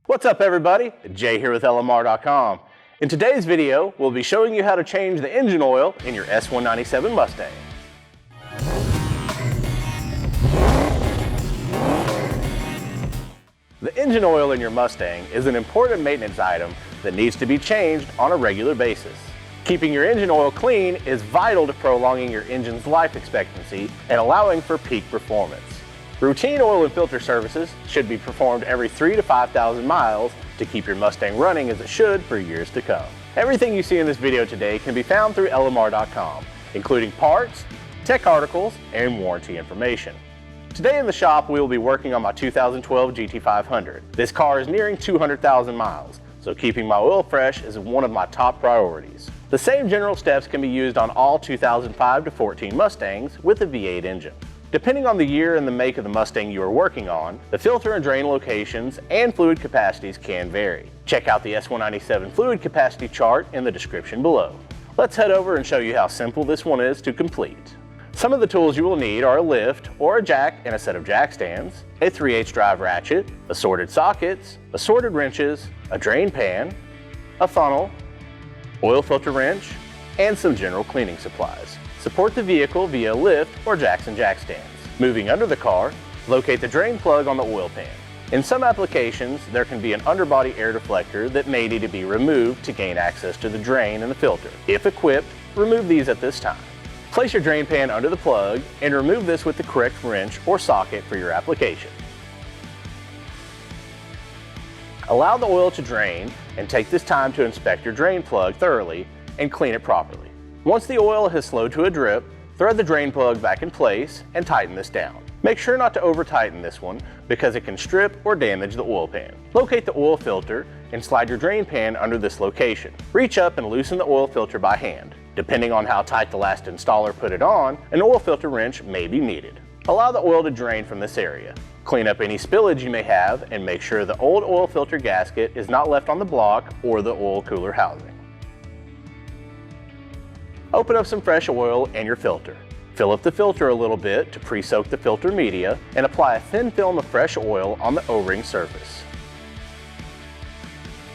What's up everybody? Jay here with LMR.com. In today's video, we'll be showing you how to change the engine oil in your S197 Mustang. The engine oil in your Mustang is an important maintenance item that needs to be changed on a regular basis. Keeping your engine oil clean is vital to prolonging your engine's life expectancy and allowing for peak performance. Routine oil and filter services should be performed every 3,000 to 5,000 miles to keep your Mustang running as it should for years to come. Everything you see in this video today can be found through LMR.com, including parts, tech articles, and warranty information. Today in the shop we will be working on my 2012 GT500. This car is nearing 200,000 miles, so keeping my oil fresh is one of my top priorities. The same general steps can be used on all 2005 to 14 Mustangs with a V8 engine. Depending on the year and the make of the Mustang you are working on, the filter and drain locations and fluid capacities can vary. Check out the S197 fluid capacity chart in the description below. Let's head over and show you how simple this one is to complete. Some of the tools you will need are a lift or a jack and a set of jack stands, a 3/8 drive ratchet, assorted sockets, assorted wrenches, a drain pan, a funnel, oil filter wrench, and some general cleaning supplies. Support the vehicle via a lift or jacks and jack stands. Moving under the car, locate the drain plug on the oil pan. In some applications, there can be an underbody air deflector that may need to be removed to gain access to the drain and the filter. If equipped, remove these at this time. Place your drain pan under the plug and remove this with the correct wrench or socket for your application. Allow the oil to drain and take this time to inspect your drain plug thoroughly and clean it properly. Once the oil has slowed to a drip, thread the drain plug back in place and tighten this down. Make sure not to over-tighten this one because it can strip or damage the oil pan. Locate the oil filter and slide your drain pan under this location. Reach up and loosen the oil filter by hand. Depending on how tight the last installer put it on, an oil filter wrench may be needed. Allow the oil to drain from this area. Clean up any spillage you may have and make sure the old oil filter gasket is not left on the block or the oil cooler housing. Open up some fresh oil and your filter. Fill up the filter a little bit to pre-soak the filter media and apply a thin film of fresh oil on the O-ring surface.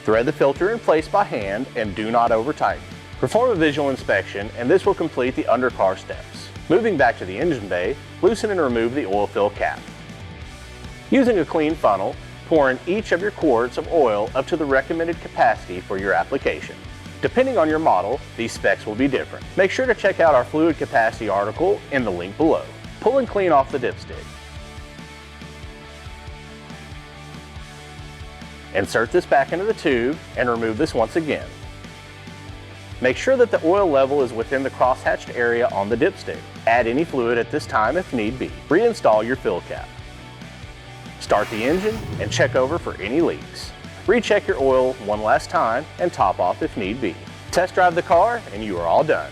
Thread the filter in place by hand and do not over-tighten. Perform a visual inspection and this will complete the undercar steps. Moving back to the engine bay, loosen and remove the oil fill cap. Using a clean funnel, pour in each of your quarts of oil up to the recommended capacity for your application. Depending on your model, these specs will be different. Make sure to check out our fluid capacity article in the link below. Pull and clean off the dipstick. Insert this back into the tube and remove this once again. Make sure that the oil level is within the crosshatched area on the dipstick. Add any fluid at this time if need be. Reinstall your fill cap. Start the engine and check over for any leaks. Recheck your oil one last time and top off if need be. Test drive the car and you are all done.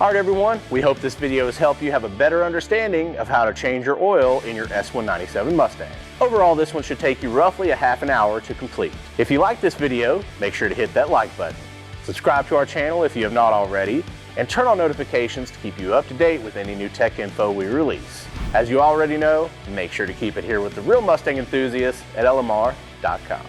Alright everyone, we hope this video has helped you have a better understanding of how to change your oil in your S197 Mustang. Overall, this one should take you roughly a half an hour to complete. If you like this video, make sure to hit that like button. Subscribe to our channel if you have not already, and turn on notifications to keep you up to date with any new tech info we release. As you already know, make sure to keep it here with the real Mustang enthusiasts at LMR.com.